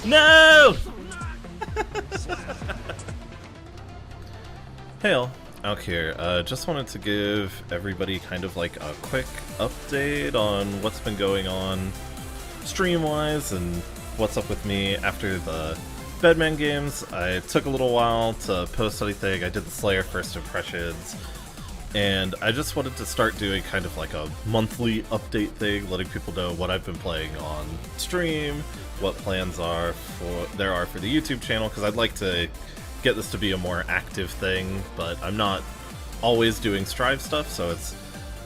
No! Hey all, out here. Just wanted to give everybody kind of like a quick update on what's been going on stream-wise and what's up with me after the Bedman games. I took a little while to post anything. I did the Slayer first impressions, and I just wanted to start doing kind of like a monthly update thing, letting people know what I've been playing on stream, what plans there are for the YouTube channel, because I'd like to get this to be a more active thing, but I'm not always doing Strive stuff, so it's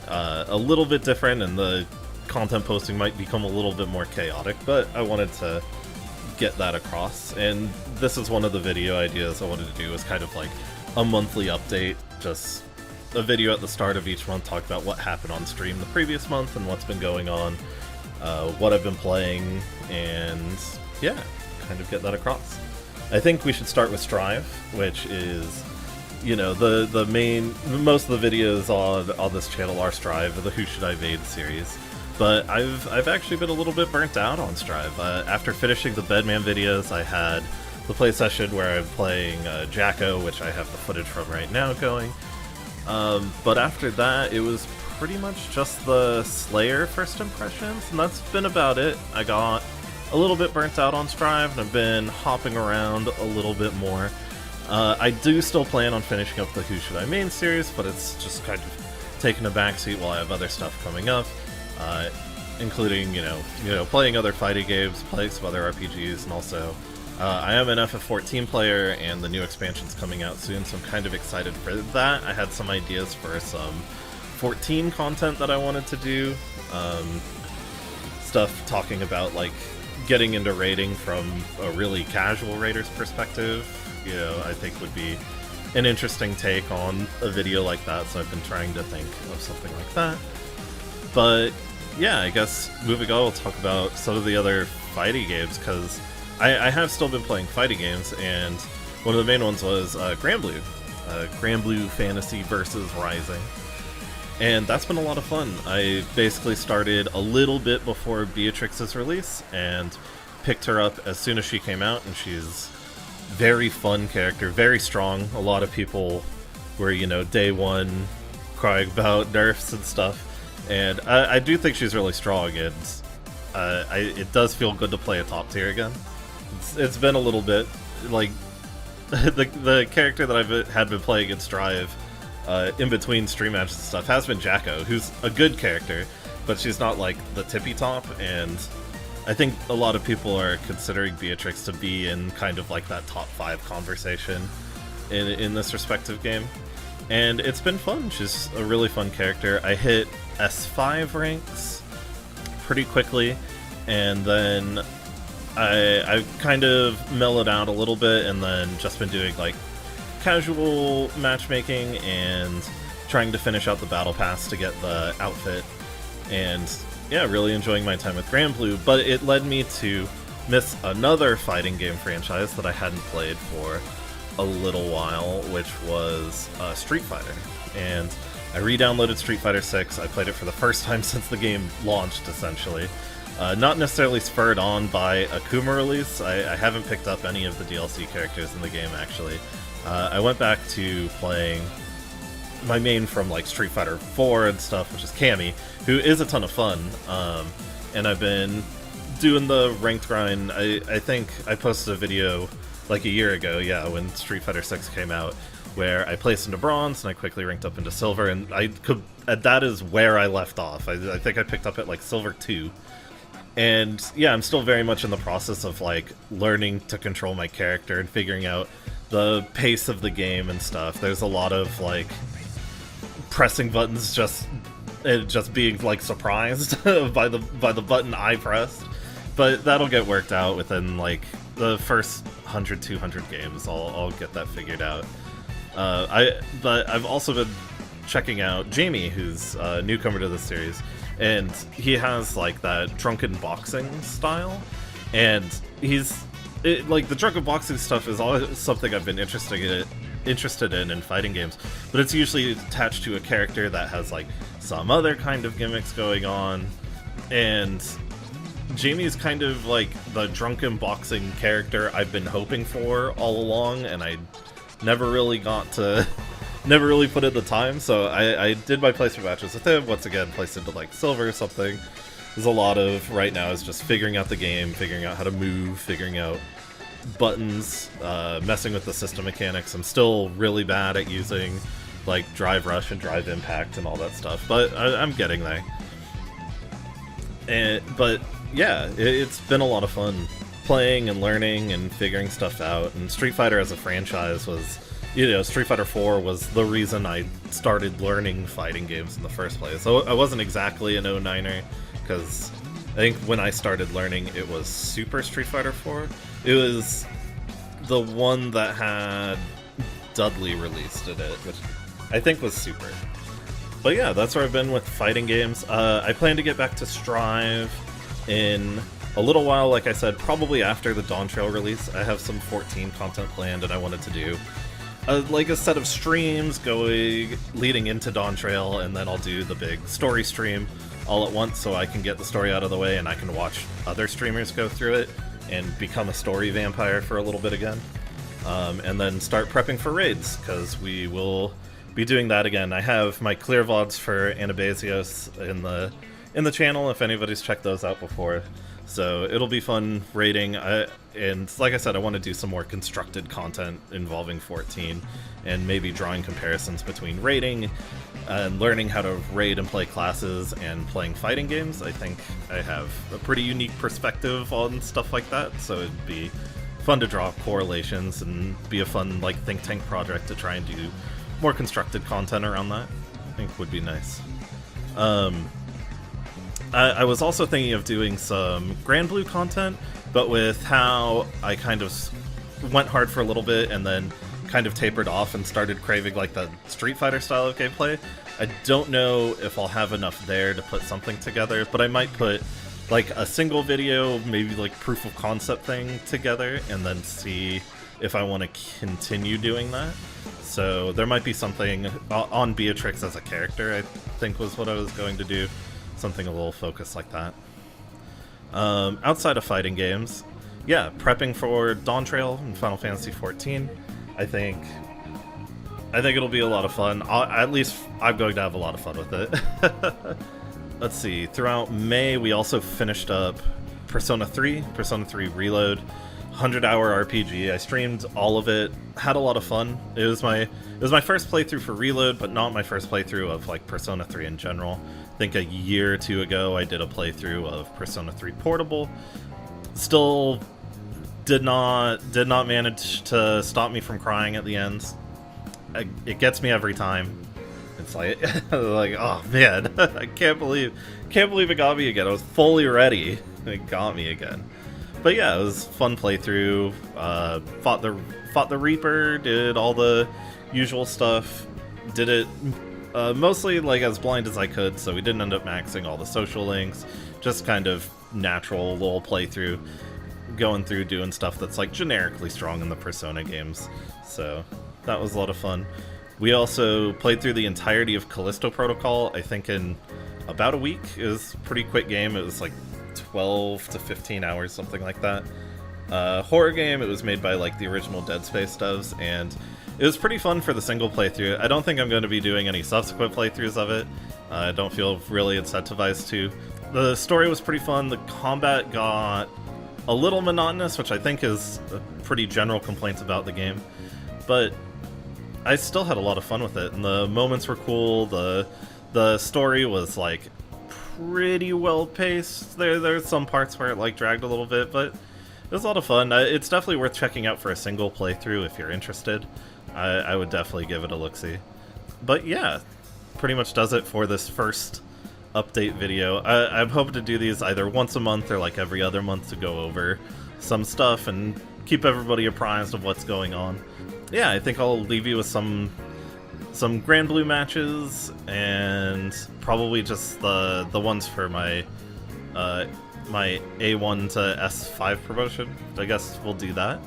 a little bit different, and the content posting might become a little bit more chaotic, but I wanted to get that across, and this is one of the video ideas I wanted to do, is kind of like a monthly update, just a video at the start of each month, talk about what happened on stream the previous month and what's been going on, what I've been playing, and yeah, kind of get that across. I think we should start with Strive, which is, you know, the main, most of the videos on this channel are Strive, the Who Should I Evade series. But I've actually been a little bit burnt out on Strive. After finishing the Bedman videos, I had the play session where I'm playing Jacko, which I have the footage from right now going. But after that, it was pretty much just the Slayer first impressions, and that's been about it. I got a little bit burnt out on Strive, and I've been hopping around a little bit more. I do still plan on finishing up the Who Should I Main series, but it's just kind of taking a backseat while I have other stuff coming up. Including, you know, playing other fighting games, playing some other RPGs, and also I am an FF14 player, and the new expansion's coming out soon, so I'm kind of excited for that. I had some ideas for some 14 content that I wanted to do, stuff talking about like getting into raiding from a really casual raider's perspective. You know, I think would be an interesting take on a video like that, so I've been trying to think of something like that. But yeah, I guess moving on, we'll talk about some of the other fighting games, because I have still been playing fighting games, and one of the main ones was Granblue. Granblue Fantasy versus Rising. And that's been a lot of fun. I basically started a little bit before Beatrix's release, and picked her up as soon as she came out, and she's very fun character, very strong. A lot of people were, you know, day one crying about nerfs and stuff. And I do think she's really strong, and it does feel good to play a top tier again. It's been a little bit, like, the character that had been playing in Strive, in between stream matches and stuff, has been Jacko, who's a good character, but she's not, like, the tippy top, and I think a lot of people are considering Beatrix to be in kind of like that top 5 conversation in this respective game. And it's been fun. She's a really fun character. I hit S5 ranks pretty quickly, and then I kind of mellowed out a little bit, and then just been doing like casual matchmaking and trying to finish out the battle pass to get the outfit, and yeah, really enjoying my time with Granblue. But it led me to miss another fighting game franchise that I hadn't played for a little while, which was Street Fighter. And I re-downloaded Street Fighter 6. I played it for the first time since the game launched, essentially. Not necessarily spurred on by a Kuma release. I haven't picked up any of the DLC characters in the game, actually. I went back to playing my main from like Street Fighter 4 and stuff, which is Cammy, who is a ton of fun. And I've been doing the ranked grind. I think I posted a video like a year ago, yeah, when Street Fighter 6 came out, where I placed into bronze and I quickly ranked up into silver, and that is where I left off. I think I picked up at like silver 2. And yeah, I'm still very much in the process of like learning to control my character and figuring out the pace of the game and stuff. There's a lot of like pressing buttons, just being like surprised by the button I pressed. But that'll get worked out within like the first 100, 200 games. I'll get that figured out. But I've also been checking out Jamie, who's a newcomer to the series, and he has like that drunken boxing style, and like the drunken boxing stuff is always something I've been interested in fighting games, but it's usually attached to a character that has like some other kind of gimmicks going on, and Jamie's kind of like the drunken boxing character I've been hoping for all along, and I never really got to, never really put in the time, so I did my playthrough matches with him, once again placed into like silver or something. There's a lot of, right now, is just figuring out the game, figuring out how to move, figuring out buttons, messing with the system mechanics. I'm still really bad at using like drive rush and drive impact and all that stuff, but I'm getting there. But yeah, it's been a lot of fun playing and learning and figuring stuff out. And Street Fighter as a franchise was, you know, Street Fighter 4 was the reason I started learning fighting games in the first place. So I wasn't exactly an 09er, because I think when I started learning it was Super Street Fighter 4. It was the one that had Dudley released in it, which I think was Super. But yeah, that's where I've been with fighting games. I plan to get back to Strive in a little while, like I said, probably after the Dawntrail release. I have some 14 content planned, and I wanted to do like a set of streams leading into Dawntrail, and then I'll do the big story stream all at once so I can get the story out of the way and I can watch other streamers go through it and become a story vampire for a little bit again. And then start prepping for raids, because we will be doing that again. I have my clear VODs for Anabasios in the channel, if anybody's checked those out before. So it'll be fun raiding, and like I said, I want to do some more constructed content involving 14, and maybe drawing comparisons between raiding and learning how to raid and play classes and playing fighting games. I think I have a pretty unique perspective on stuff like that, so it'd be fun to draw correlations and be a fun like think tank project to try and do more constructed content around that. I think would be nice. I was also thinking of doing some Grand Blue content, but with how I kind of went hard for a little bit and then kind of tapered off and started craving like the Street Fighter style of gameplay, I don't know if I'll have enough there to put something together, but I might put like a single video, maybe like proof of concept thing together, and then see if I want to continue doing that. So there might be something on Beatrix as a character, I think was what I was going to do. Something a little focused like that. Outside of fighting games, yeah, prepping for Dawntrail and Final Fantasy XIV. I think it'll be a lot of fun. At least I'm going to have a lot of fun with it. Let's see, throughout May we also finished up Persona 3 Reload, 100-hour RPG. I streamed all of it, had a lot of fun. It was my first playthrough for Reload, but not my first playthrough of like Persona 3 in general. I think a year or two ago I did a playthrough of Persona 3 Portable. Still did not manage to stop me from crying at the end. It gets me every time. It's like like, oh man, I can't believe it got me again. I was fully ready. It got me again. But yeah, it was a fun playthrough. Fought the Reaper, did all the usual stuff. Did it mostly like as blind as I could, so we didn't end up maxing all the social links. Just kind of natural little playthrough, going through doing stuff that's like generically strong in the Persona games. So that was a lot of fun. We also played through the entirety of Callisto Protocol, I think in about a week. It was a pretty quick game. It was like 12 to 15 hours, something like that. Horror game. It was made by like the original Dead Space devs, and it was pretty fun for the single playthrough. I don't think I'm going to be doing any subsequent playthroughs of it. I don't feel really incentivized to. The story was pretty fun. The combat got a little monotonous, which I think is a pretty general complaint about the game, but I still had a lot of fun with it, and the moments were cool. The story was like pretty well paced. There's some parts where it like dragged a little bit, but it was a lot of fun. It's definitely worth checking out for a single playthrough if you're interested. I would definitely give it a look-see. But yeah, pretty much does it for this first update video. I'm hoping to do these either once a month or like every other month to go over some stuff and keep everybody apprised of what's going on. Yeah, I think I'll leave you with some Grand Blue matches, and probably just the ones for my my A1 to S5 promotion. I guess we'll do that.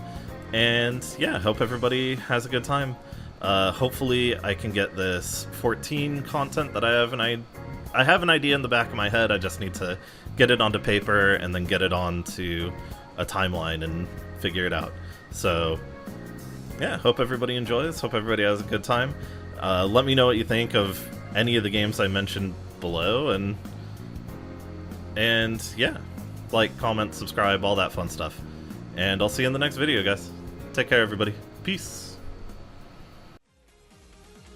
And yeah, hope everybody has a good time. Hopefully I can get this 14 content that I have an idea in the back of my head. I just need to get it onto paper and then get it onto a timeline and figure it out. So yeah, hope everybody enjoys, hope everybody has a good time. Let me know what you think of any of the games I mentioned below, and yeah, like, comment, subscribe, all that fun stuff. And I'll see you in the next video, guys. Take care, everybody. Peace.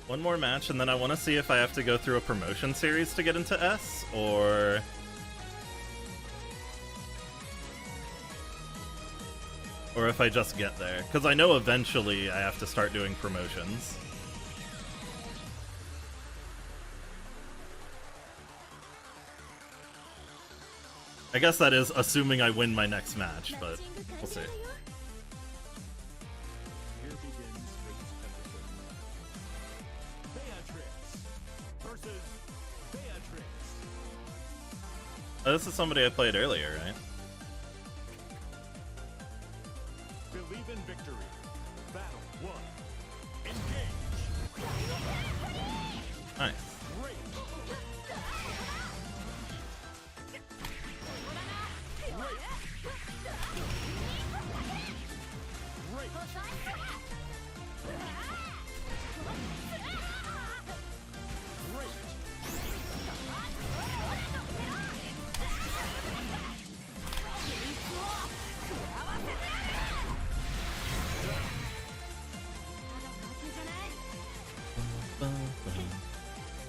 One more match, and then I want to see if I have to go through a promotion series to get into S, or if I just get there. Because I know eventually I have to start doing promotions. I guess that is assuming I win my next match, but we'll see. Oh, this is somebody I played earlier, right? Believe in victory. Battle 1. Engage. Nice.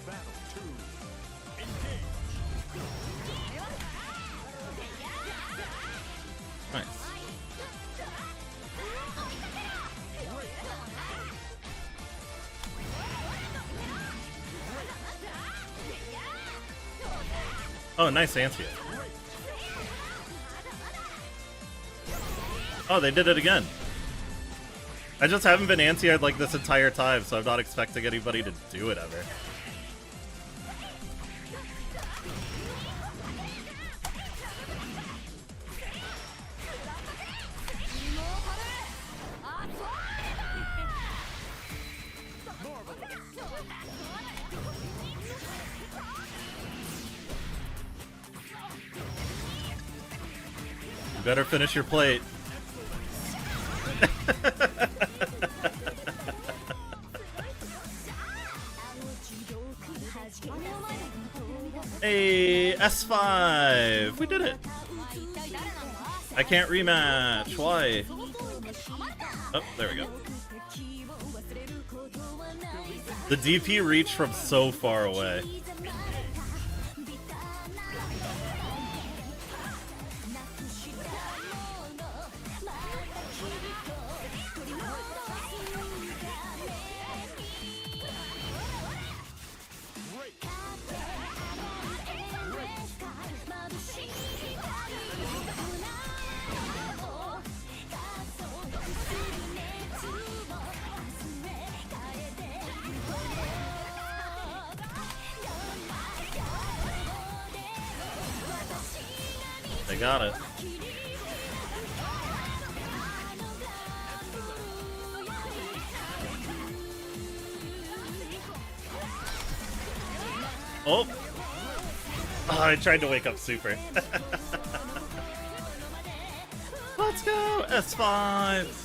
Battle 2. Engage. Nice. Oh, nice Antia. Oh, they did it again. I just haven't been anti-aired like this entire time, so I'm not expecting anybody to do it ever. You better finish your plate. Hey, S5! We did it! I can't rematch. Why? Oh, there we go. The DP reached from so far away. They got it. Oh! Oh, I tried to wake up Super. Let's go! S5!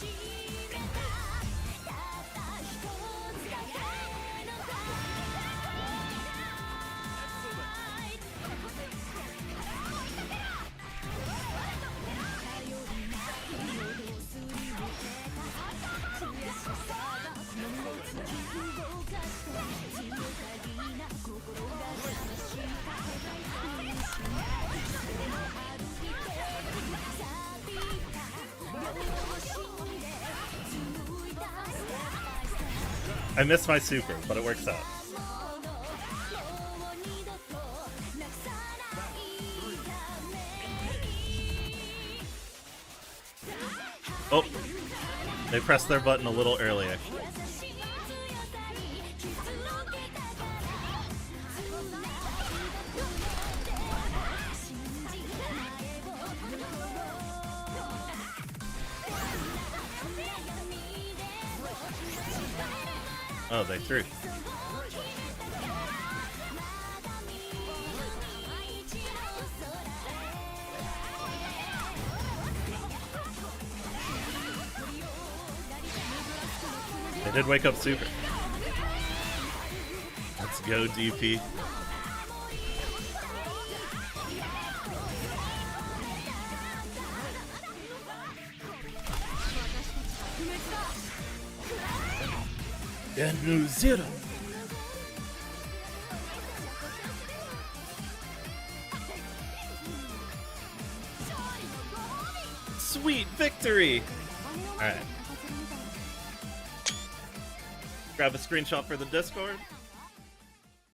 I missed my super, but it works out. Oh, they pressed their button a little earlier. Oh, they threw. did wake up super. Let's go, DP. And New Zero. Sweet victory! Alright. Grab a screenshot for the Discord.